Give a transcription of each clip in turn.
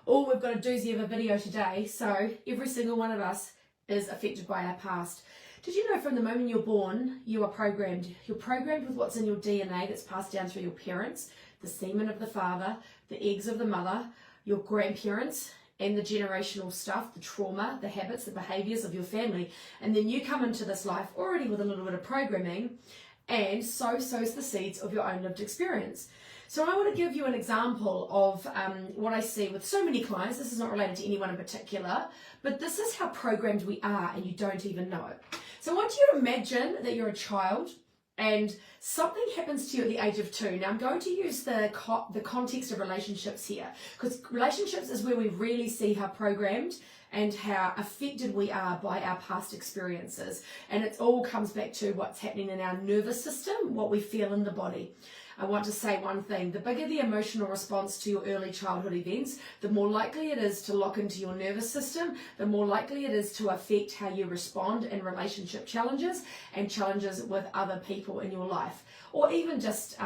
Oh, we've got a doozy of a video today. So every single one of us is affected by our past. Did you know from the moment you're born, you are programmed? You're programmed with what's in your DNA that's passed down through your parents, the semen of the father, the eggs of the mother, your grandparents, and the generational stuff, the trauma, the habits, the behaviors of your family. And then you come into this life already with a little bit of programming, and so sows the seeds of your own lived experience. So I want to give you an example of what I see with so many clients. This is not related to anyone in particular, but this is how programmed we are and you don't even know it. So I want you to imagine that you're a child and something happens to you at the age of 2. Now I'm going to use the context of relationships here, because relationships is where we really see how programmed and how affected we are by our past experiences. And it all comes back to what's happening in our nervous system, what we feel in the body. I want to say one thing: the bigger the emotional response to your early childhood events, the more likely it is to lock into your nervous system, the more likely it is to affect how you respond in relationship challenges and challenges with other people in your life, or even just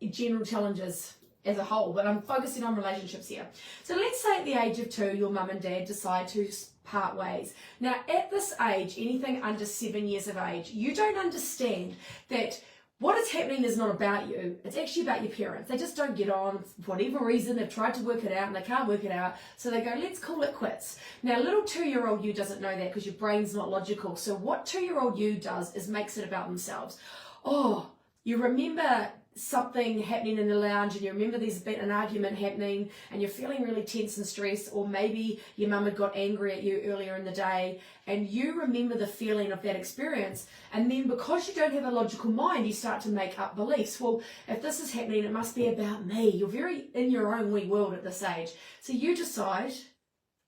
general challenges as a whole, but I'm focusing on relationships here. So let's say at the age of 2, your mum and dad decide to part ways. Now at this age, anything under 7 years of age, you don't understand that what is happening is not about you. It's actually about your parents. They just don't get on for whatever reason. They've tried to work it out and they can't work it out. So they go, let's call it quits. Now, little 2-year-old you doesn't know that because your brain's not logical. So what 2-year-old you does is makes it about themselves. Oh, you remember something happening in the lounge and you remember there's been an argument happening and you're feeling really tense and stressed, or maybe your mum had got angry at you earlier in the day and you remember the feeling of that experience, and then because you don't have a logical mind, you start to make up beliefs. Well, if this is happening, it must be about me. You're very in your own wee world at this age. So you decide,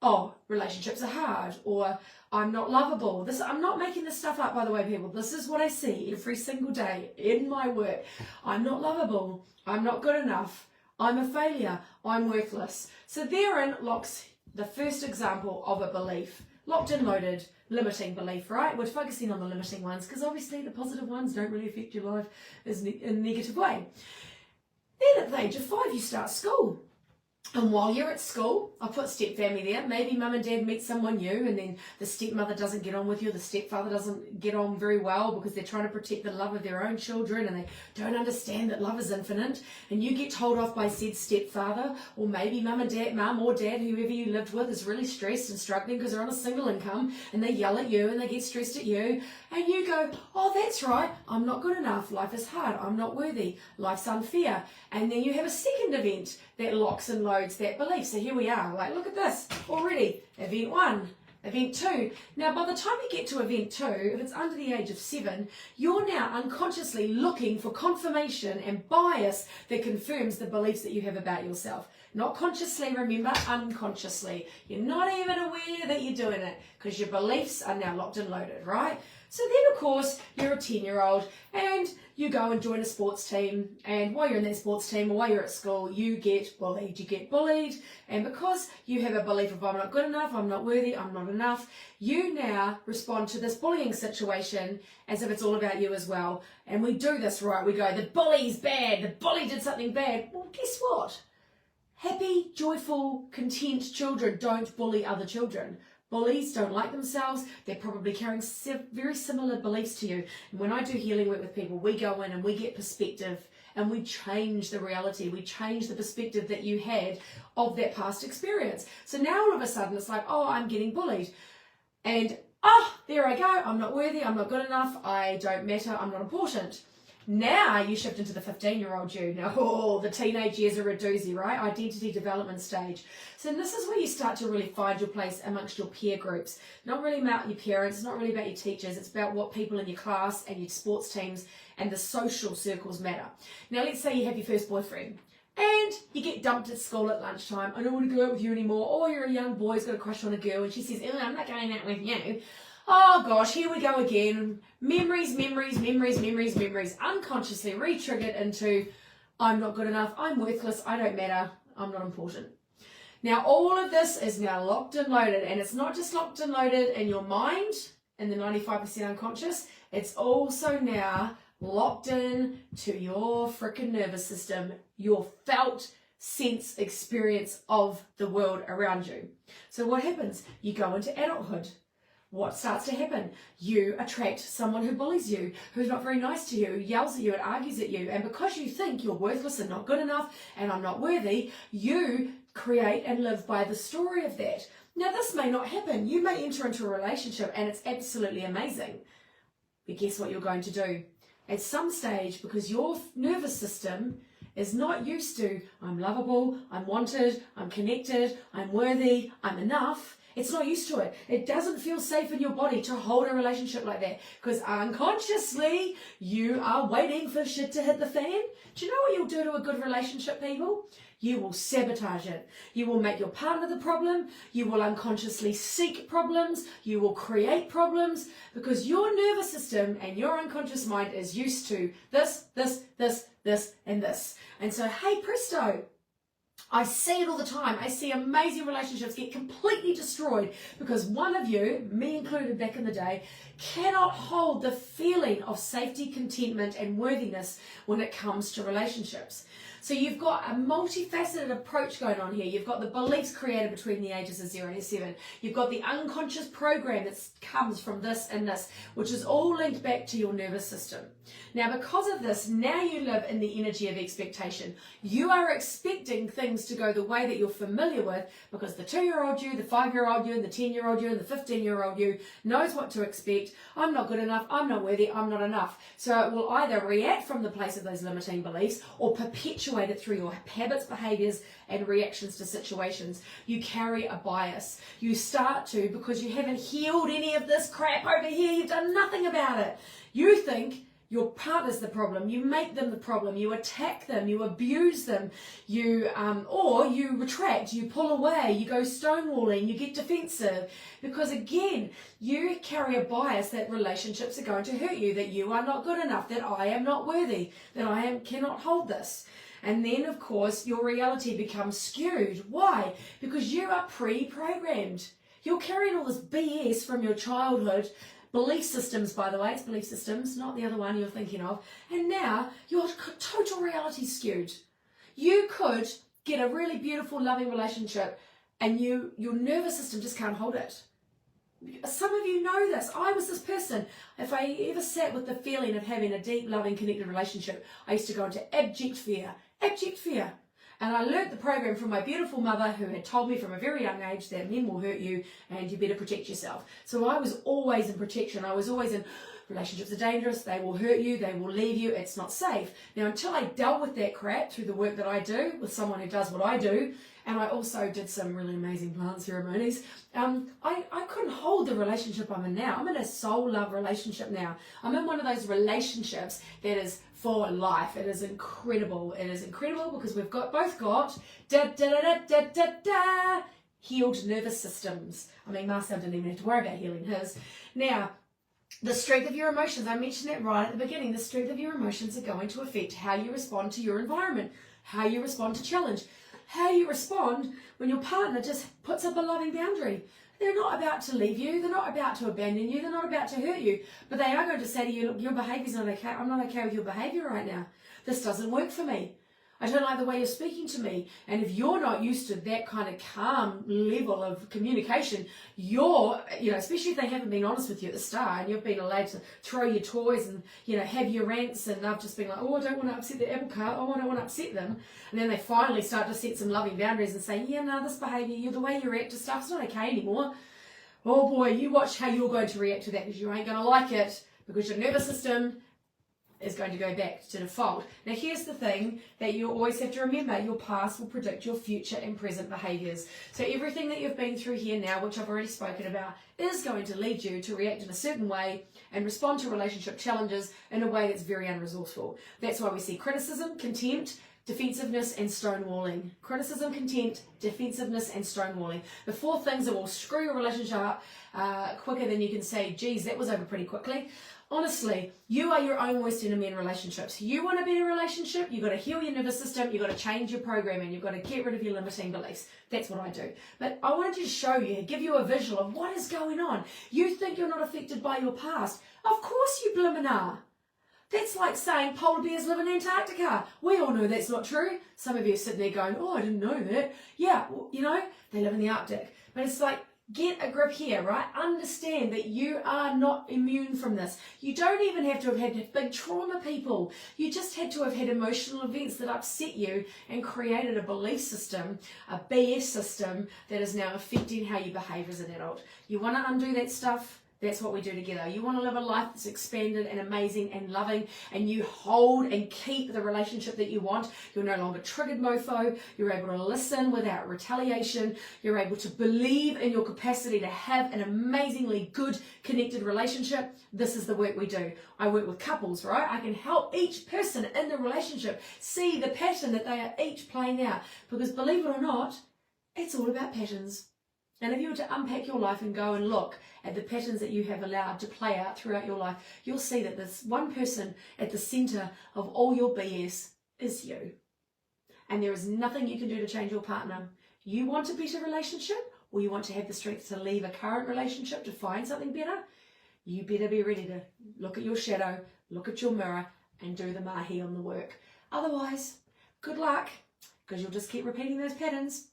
oh, relationships are hard, or I'm not lovable. I'm not making this stuff up, by the way, people. This is what I see every single day in my work. I'm not lovable. I'm not good enough. I'm a failure. I'm worthless. So therein locks the first example of a belief. Locked and loaded, limiting belief, right? We're focusing on the limiting ones because obviously the positive ones don't really affect your life in a negative way. Then at the age of 5, you start school. And while you're at school, I'll put step family there. Maybe mum and dad meet someone new and then the stepmother doesn't get on with you, the stepfather doesn't get on very well because they're trying to protect the love of their own children and they don't understand that love is infinite, and you get told off by said stepfather, or maybe mum or dad, whoever you lived with, is really stressed and struggling because they're on a single income and they yell at you and they get stressed at you, and you go, oh, that's right, I'm not good enough, life is hard, I'm not worthy, life's unfair. And then you have a second event that locks and loads that belief. So here we are, like, look at this already. Event 1, event 2. Now, by the time you get to event 2, if it's under the age of 7, you're now unconsciously looking for confirmation and bias that confirms the beliefs that you have about yourself. Not consciously, remember, unconsciously. You're not even aware that you're doing it because your beliefs are now locked and loaded, right? So then, of course, you're a 10-year-old and you go and join a sports team, and while you're in that sports team or while you're at school, you get bullied. You get bullied, and because you have a belief of I'm not good enough, I'm not worthy, I'm not enough, you now respond to this bullying situation as if it's all about you as well. And we do this, right? We go, the bully's bad, the bully did something bad. Well, guess what? Happy, joyful, content children don't bully other children. Bullies don't like themselves. They're probably carrying very similar beliefs to you. And when I do healing work with people, we go in and we get perspective and we change the reality. We change the perspective that you had of that past experience. So now all of a sudden it's like, oh, I'm getting bullied. And, oh, there I go. I'm not worthy. I'm not good enough. I don't matter. I'm not important. Now you shift into the 15-year-old you. Now, oh, the teenage years are a doozy, right? Identity development stage. So this is where you start to really find your place amongst your peer groups. Not really about your parents, it's not really about your teachers, it's about what people in your class and your sports teams and the social circles matter. Now, let's say you have your first boyfriend and you get dumped at school at lunchtime. I don't want to go out with you anymore. Or you're a young boy who's got a crush on a girl and she says, oh, I'm not going out with you. Oh gosh, here we go again. Memories. Unconsciously re-triggered into I'm not good enough, I'm worthless, I don't matter, I'm not important. Now all of this is now locked and loaded, and it's not just locked and loaded in your mind, in the 95% unconscious, it's also now locked in to your freaking nervous system, your felt sense experience of the world around you. So what happens? You go into adulthood. What starts to happen? You attract someone who bullies you, who's not very nice to you, who yells at you and argues at you. And because you think you're worthless and not good enough and I'm not worthy, you create and live by the story of that. Now, this may not happen. You may enter into a relationship and it's absolutely amazing. But guess what you're going to do? At some stage, because your nervous system is not used to, I'm lovable, I'm wanted, I'm connected, I'm worthy, I'm enough. It's not used to it. It doesn't feel safe in your body to hold a relationship like that because unconsciously you are waiting for shit to hit the fan. Do you know what you'll do to a good relationship, people? You will sabotage it. You will make your partner the problem. You will unconsciously seek problems. You will create problems because your nervous system and your unconscious mind is used to this, and this. And so, hey, presto. I see it all the time. I see amazing relationships get completely destroyed because one of you, me included back in the day, cannot hold the feeling of safety, contentment, and worthiness when it comes to relationships. So you've got a multifaceted approach going on here. You've got the beliefs created between the ages of 0 to 7. You've got the unconscious program that comes from this and this, which is all linked back to your nervous system. Now, because of this, now you live in the energy of expectation. You are expecting things to go the way that you're familiar with because the 2-year-old you, the 5-year-old you, and the 10-year-old you, and the 15-year-old you knows what to expect. I'm not good enough, I'm not worthy, I'm not enough. So it will either react from the place of those limiting beliefs or perpetuate it through your habits, behaviors, and reactions to situations. You carry a bias. You start to, because you haven't healed any of this crap over here, you've done nothing about it. You think your partner's the problem, you make them the problem, you attack them, you abuse them, or you retract, you pull away, you go stonewalling, you get defensive, because again, you carry a bias that relationships are going to hurt you, that you are not good enough, that I am not worthy, that cannot hold this. And then, of course, your reality becomes skewed. Why? Because you are pre-programmed. You're carrying all this BS from your childhood. Belief systems, by the way, it's belief systems, not the other one you're thinking of. And now your total reality skewed. You could get a really beautiful, loving relationship and your nervous system just can't hold it. Some of you know this. I was this person. If I ever sat with the feeling of having a deep, loving, connected relationship, I used to go into abject fear. Abject fear. And I learnt the program from my beautiful mother who had told me from a very young age that men will hurt you and you better protect yourself. So I was always in protection. I was always in relationships are dangerous, they will hurt you, they will leave you, it's not safe. Now, until I dealt with that crap through the work that I do with someone who does what I do, and I also did some really amazing plant ceremonies, I couldn't hold the relationship I'm in now. I'm in a soul love relationship now. I'm in one of those relationships that is for life. It is incredible. It is incredible because we've both got healed nervous systems. I mean, Marcel didn't even have to worry about healing his. Now, the strength of your emotions, I mentioned that right at the beginning, the strength of your emotions are going to affect how you respond to your environment, how you respond to challenge, how you respond when your partner just puts up a loving boundary. They're not about to leave you, they're not about to abandon you, they're not about to hurt you, but they are going to say to you, look, your behaviour's not okay, I'm not okay with your behaviour right now. This doesn't work for me. I don't like the way you're speaking to me. And if you're not used to that kind of calm level of communication, especially if they haven't been honest with you at the start and you've been allowed to throw your toys and, have your rants and they've just been like, oh, I don't want to upset the apple cart. Oh, I don't want to upset them. And then they finally start to set some loving boundaries and say, yeah, no, this behaviour, the way you react to stuff is not okay anymore. Oh boy, you watch how you're going to react to that because you ain't going to like it because your nervous system is going to go back to default. Now here's the thing that you always have to remember, your past will predict your future and present behaviours. So everything that you've been through here now, which I've already spoken about, is going to lead you to react in a certain way and respond to relationship challenges in a way that's very unresourceful. That's why we see criticism, contempt, defensiveness and stonewalling. Criticism, contempt, defensiveness and stonewalling. The four things that will screw your relationship up quicker than you can say, geez, that was over pretty quickly. Honestly, you are your own worst enemy in relationships. You want to be in a relationship, you've got to heal your nervous system, you've got to change your programming, you've got to get rid of your limiting beliefs. That's what I do. But I wanted to show you, give you a visual of what is going on. You think you're not affected by your past. Of course you blimmin' are. That's like saying polar bears live in Antarctica. We all know that's not true. Some of you are sitting there going, oh, I didn't know that. Yeah, well, you know, they live in the Arctic. But it's like, get a grip here, right? Understand that you are not immune from this. You don't even have to have had big trauma, people. You just had to have had emotional events that upset you and created a belief system, a BS system that is now affecting how you behave as an adult. You want to undo that stuff? That's what we do together. You want to live a life that's expanded and amazing and loving, and you hold and keep the relationship that you want. You're no longer triggered mofo. You're able to listen without retaliation. You're able to believe in your capacity to have an amazingly good connected relationship. This is the work we do. I work with couples, right? I can help each person in the relationship see the pattern that they are each playing out, because believe it or not, it's all about patterns. And if you were to unpack your life and go and look at the patterns that you have allowed to play out throughout your life, you'll see that there's one person at the centre of all your BS is you. And there is nothing you can do to change your partner. You want a better relationship, or you want to have the strength to leave a current relationship to find something better? You better be ready to look at your shadow, look at your mirror, and do the mahi on the work. Otherwise, good luck, because you'll just keep repeating those patterns.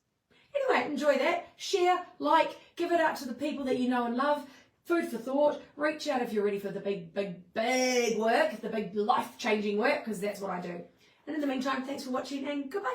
Anyway, enjoy that. Share, like, give it out to the people that you know and love. Food for thought. Reach out if you're ready for the big, big, big work, the big life-changing work, because that's what I do. And in the meantime, thanks for watching and goodbye.